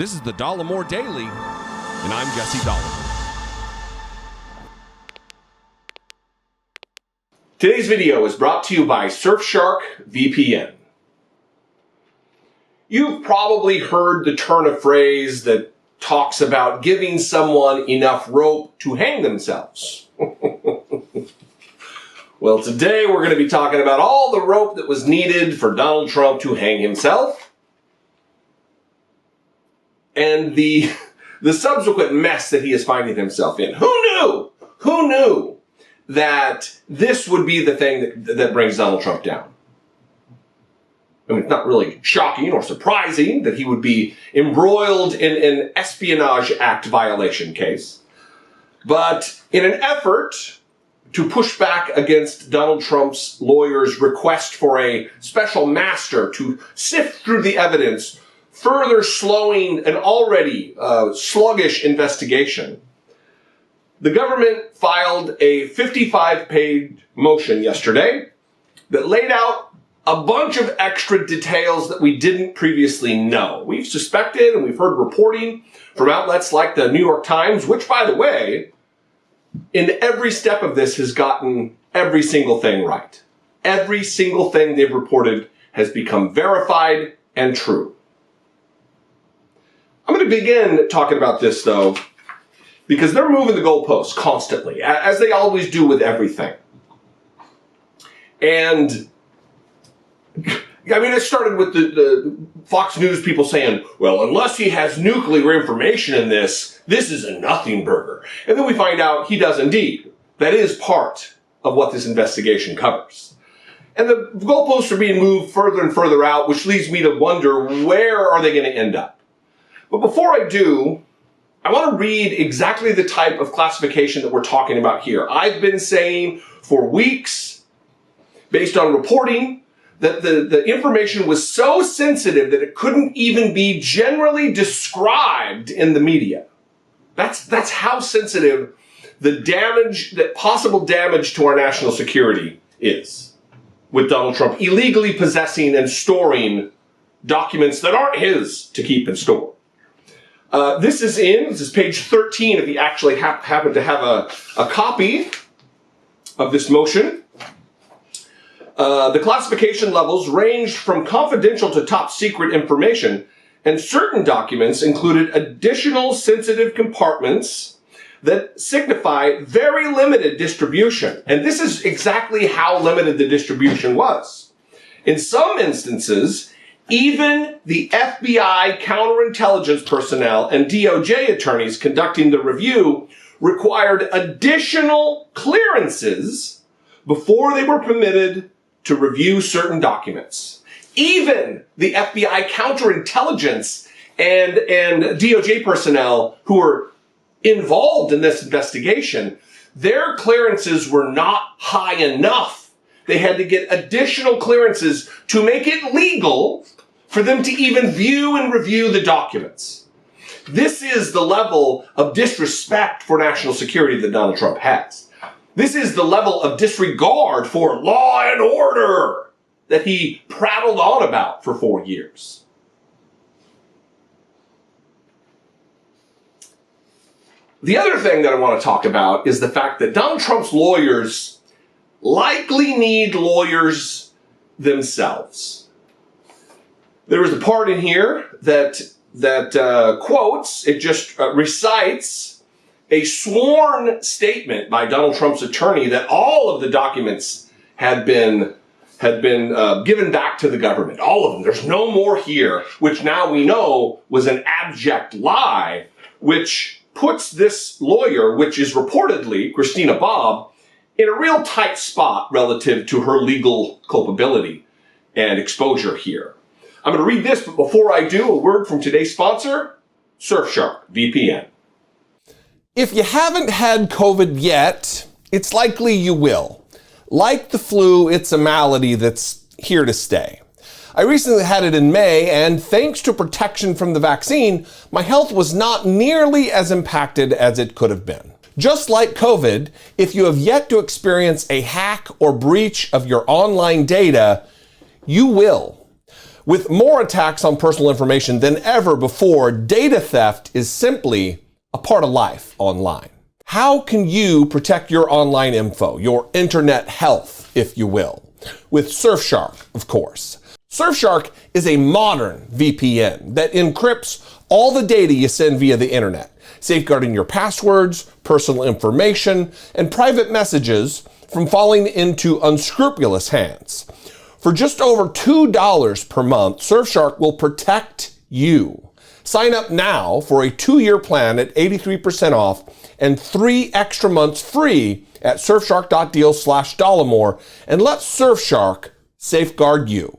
This is the Dollemore Daily, and I'm Jesse Dollemore. Today's video is brought to you by Surfshark VPN. You've probably heard the turn of phrase that talks about giving someone enough rope to hang themselves. Well, today we're going to be talking about all the rope that was needed for Donald Trump to hang himself and the subsequent mess that he is finding himself in. Who knew? Who knew that this would be the thing that brings Donald Trump down? I mean, it's not really shocking or surprising that he would be embroiled in an Espionage Act violation case. But in an effort to push back against Donald Trump's lawyer's request for a special master to sift through the evidence, further slowing an already sluggish investigation, the government filed a 55-page motion yesterday that laid out a bunch of extra details that we didn't previously know. We've suspected and we've heard reporting from outlets like the New York Times, which, by the way, in every step of this has gotten every single thing right. Every single thing they've reported has become verified and true. I'm going to begin talking about this, though, because they're moving the goalposts constantly, as they always do with everything. And I mean, it started with the Fox News people saying, well, unless he has nuclear information in this, this is a nothing burger. And then we find out he does indeed. That is part of what this investigation covers. And the goalposts are being moved further and further out, which leads me to wonder, where are they going to end up? But before I do, I want to read exactly the type of classification that we're talking about here. I've been saying for weeks, based on reporting, that the information was so sensitive that it couldn't even be generally described in the media. That's how sensitive the damage, that possible damage to our national security is, with Donald Trump illegally possessing and storing documents that aren't his to keep and store. This is page 13 if you actually happen to have a copy of this motion. The classification levels ranged from confidential to top secret information, and certain documents included additional sensitive compartments that signify very limited distribution. And this is exactly how limited the distribution was. In some instances, even the FBI counterintelligence personnel and DOJ attorneys conducting the review required additional clearances before they were permitted to review certain documents. Even the FBI counterintelligence and DOJ personnel who were involved in this investigation, their clearances were not high enough. They had to get additional clearances to make it legal for them to even view and review the documents. This is the level of disrespect for national security that Donald Trump has. This is the level of disregard for law and order that he prattled on about for 4 years. The other thing that I want to talk about is the fact that Donald Trump's lawyers likely need lawyers themselves. There is a part in here that quotes, it just recites a sworn statement by Donald Trump's attorney that all of the documents had been given back to the government. All of them. There's no more here, which now we know was an abject lie, which puts this lawyer, which is reportedly Christina Bobb, in a real tight spot relative to her legal culpability and exposure here. I'm going to read this, but before I do, a word from today's sponsor, Surfshark VPN. If you haven't had COVID yet, it's likely you will. Like the flu, it's a malady that's here to stay. I recently had it in May, and thanks to protection from the vaccine, my health was not nearly as impacted as it could have been. Just like COVID, if you have yet to experience a hack or breach of your online data, you will. With more attacks on personal information than ever before, data theft is simply a part of life online. How can you protect your online info, your internet health, if you will? With Surfshark, of course. Surfshark is a modern VPN that encrypts all the data you send via the internet, safeguarding your passwords, personal information, and private messages from falling into unscrupulous hands. For just over $2 per month, Surfshark will protect you. Sign up now for a 2-year plan at 83% off and 3 extra months free at surfshark.deal/Dollemore and let Surfshark safeguard you.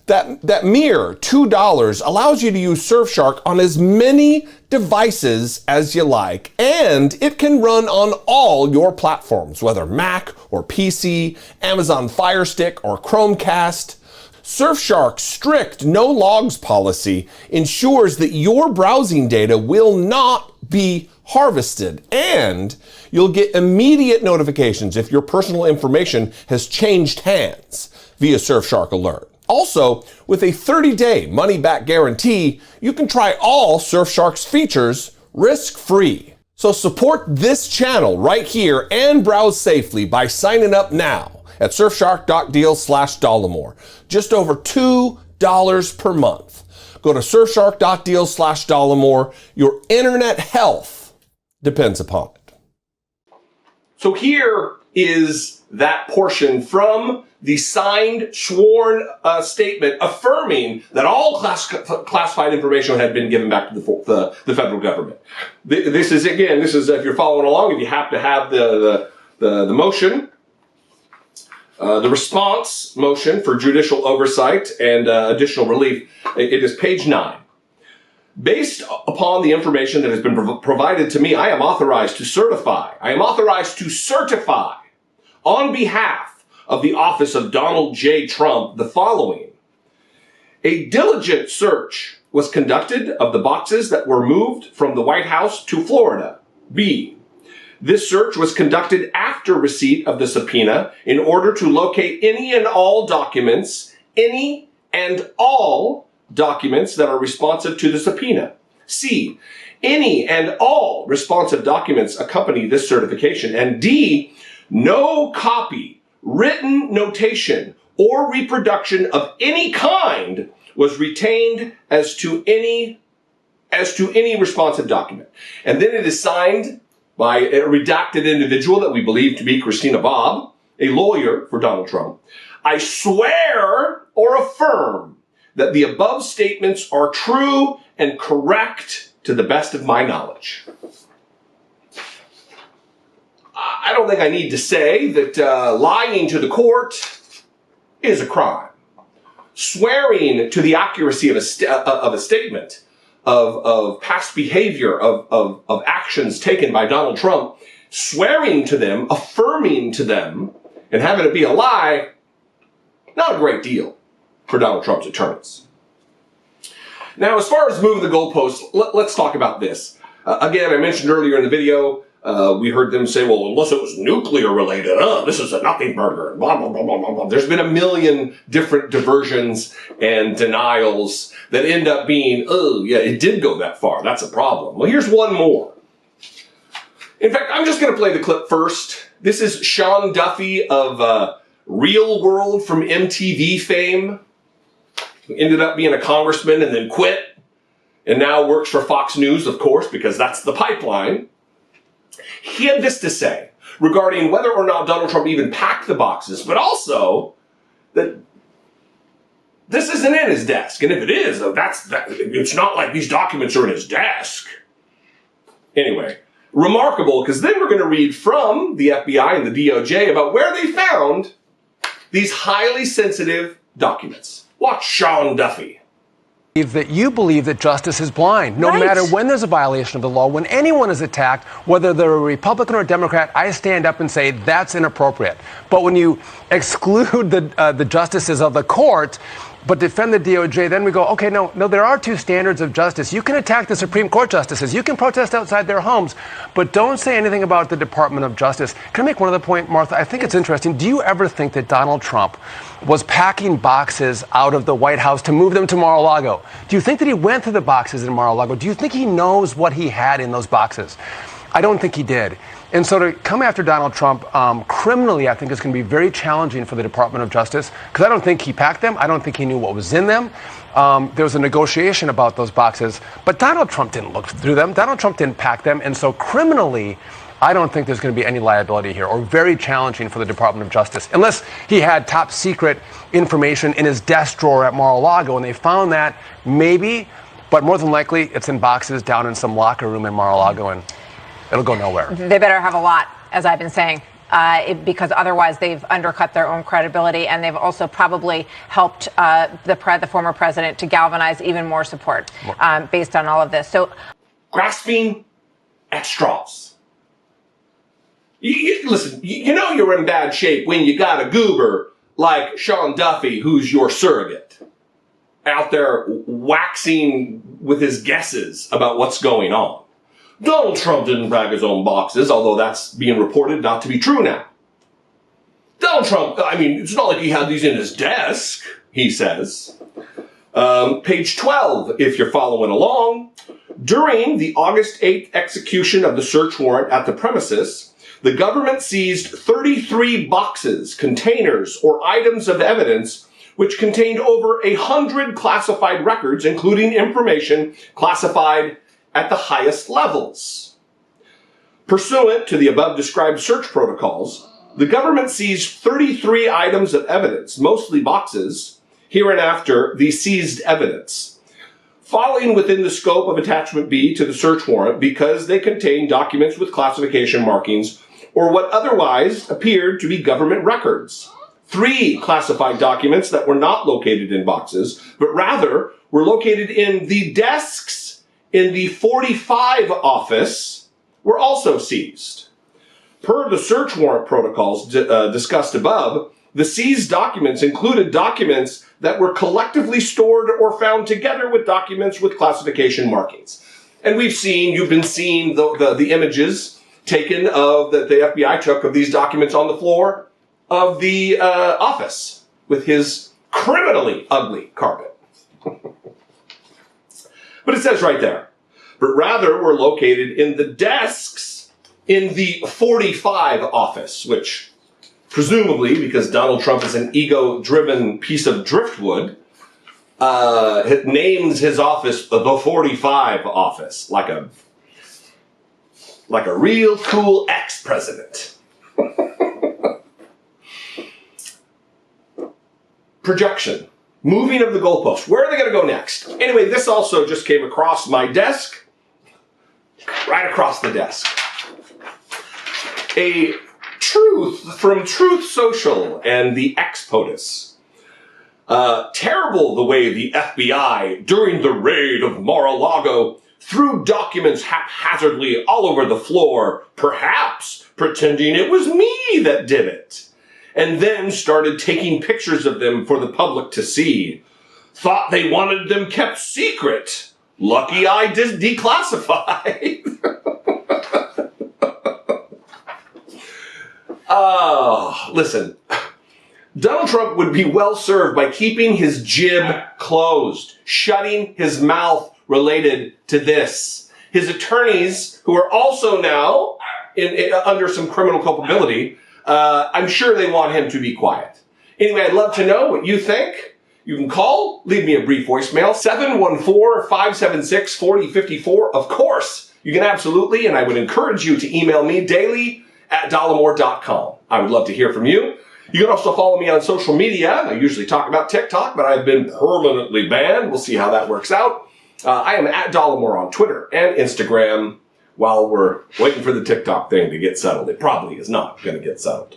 That mere $2 allows you to use Surfshark on as many devices as you like, and it can run on all your platforms, whether Mac or PC, Amazon Fire Stick or Chromecast. Surfshark's strict no logs policy ensures that your browsing data will not be harvested, and you'll get immediate notifications if your personal information has changed hands via Surfshark Alert. Also, with a 30-day money-back guarantee, you can try all Surfshark's features risk-free. So support this channel right here and browse safely by signing up now at surfshark.deal/Dollemore. Just over $2 per month. Go to surfshark.deal/Dollemore. Your internet health depends upon it. So here is that portion from the signed, sworn statement affirming that all classified information had been given back to the federal government. This is, if you're following along, if you have to have the motion, the response motion for judicial oversight and additional relief, it is page 9. Based upon the information that has been provided to me, I am authorized to certify on behalf of the office of Donald J. Trump the following. A diligent search was conducted of the boxes that were moved from the White House to Florida. B. This search was conducted after receipt of the subpoena in order to locate any and all documents that are responsive to the subpoena. C. Any and all responsive documents accompany this certification. And D. No copy, written notation, or reproduction of any kind was retained as to any responsive document. And then it is signed by a redacted individual that we believe to be Christina Bobb, a lawyer for Donald Trump. I swear or affirm that the above statements are true and correct to the best of my knowledge. I don't think I need to say that lying to the court is a crime. Swearing to the accuracy of a statement of past behavior, of actions taken by Donald Trump, swearing to them, affirming to them, and having it be a lie, not a great deal for Donald Trump's attorneys. Now, as far as moving the goalposts, let's talk about this. Again, I mentioned earlier in the video, we heard them say, well, unless it was nuclear related, this is a nothing burger, blah, blah, blah, blah, blah, blah. There's been a million different diversions and denials that end up being, oh, yeah, it did go that far. That's a problem. Well, here's one more. In fact, I'm just going to play the clip first. This is Sean Duffy of Real World from MTV fame, who ended up being a congressman and then quit, and now works for Fox News, of course, because that's the pipeline. He had this to say regarding whether or not Donald Trump even packed the boxes, but also that this isn't in his desk. And if it is, it's not like these documents are in his desk. Anyway, remarkable, because then we're going to read from the FBI and the DOJ about where they found these highly sensitive documents. Watch Sean Duffy. That you believe that justice is blind. No matter when there's a violation of the law, when anyone is attacked, whether they're a Republican or a Democrat, I stand up and say that's inappropriate. But when you exclude the justices of the court, but defend the DOJ, then we go, okay, no, there are two standards of justice. You can attack the Supreme Court justices. You can protest outside their homes, but don't say anything about the Department of Justice. Can I make one other point, Martha? I think it's interesting. Do you ever think that Donald Trump was packing boxes out of the White House to move them to Mar-a-Lago? Do you think that he went to the boxes in Mar-a-Lago? Do you think he knows what he had in those boxes? I don't think he did. And so to come after Donald Trump criminally, I think is going to be very challenging for the Department of Justice, because I don't think he packed them. I don't think he knew what was in them. There was a negotiation about those boxes, but Donald Trump didn't look through them. Donald Trump didn't pack them. And so criminally, I don't think there's going to be any liability here, or very challenging for the Department of Justice, unless he had top secret information in his desk drawer at Mar-a-Lago and they found that, maybe, but more than likely it's in boxes down in some locker room in Mar-a-Lago, and it'll go nowhere. They better have a lot, as I've been saying, because otherwise they've undercut their own credibility, and they've also probably helped the former president to galvanize even more support based on all of this. So, grasping at straws. Listen, you know you're in bad shape when you got a goober like Sean Duffy, who's your surrogate, out there waxing with his guesses about what's going on. Donald Trump didn't bag his own boxes, although that's being reported not to be true now. Donald Trump, I mean, it's not like he had these in his desk, he says. Page 12, if you're following along. During the August 8th execution of the search warrant at the premises, the government seized 33 boxes, containers, or items of evidence which contained over 100 classified records, including information classified at the highest levels. Pursuant to the above described search protocols, the government seized 33 items of evidence, mostly boxes, hereinafter the seized evidence, falling within the scope of Attachment B to the search warrant because they contain documents with classification markings or what otherwise appeared to be government records. 3 classified documents that were not located in boxes, but rather were located in the desks in the 45 office were also seized. Per the search warrant protocols discussed above, the seized documents included documents that were collectively stored or found together with documents with classification markings. And you've been seeing the images taken of that the FBI took of these documents on the floor of the office with his criminally ugly carpet. But it says right there, but rather were located in the desks in the 45 office, which presumably, because Donald Trump is an ego-driven piece of driftwood, names his office the 45 office, like a real cool ex-president. Projection. Moving of the goalpost. Where are they going to go next? Anyway, this also just came across my desk. Right across the desk. A truth from Truth Social and the Ex-POTUS. Terrible the way the FBI, during the raid of Mar-a-Lago, threw documents haphazardly all over the floor, perhaps pretending it was me that did it, and then started taking pictures of them for the public to see. Thought they wanted them kept secret. Lucky I declassified. Listen, Donald Trump would be well served by keeping his jib closed, shutting his mouth related to this. His attorneys, who are also now under some criminal culpability, I'm sure they want him to be quiet. Anyway, I'd love to know what you think. You can call, leave me a brief voicemail, 714-576-4054. Of course, you can absolutely, and I would encourage you to email me daily at dollemore.com. I would love to hear from you. You can also follow me on social media. I usually talk about TikTok, but I've been permanently banned. We'll see how that works out. I am at Dollemore on Twitter and Instagram while we're waiting for the TikTok thing to get settled. It probably is not going to get settled.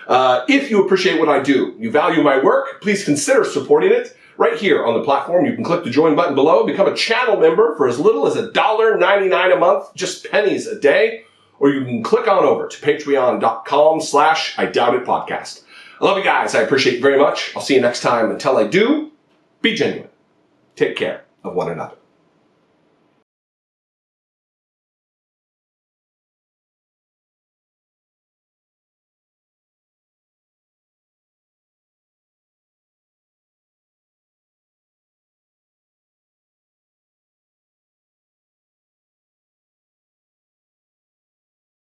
If you appreciate what I do, you value my work, please consider supporting it right here on the platform. You can click the join button below, become a channel member for as little as $1.99 a month, just pennies a day, or you can click on over to patreon.com/IDoubtItPodcast. I love you guys. I appreciate you very much. I'll see you next time. Until I do, Be genuine. Take care of one another.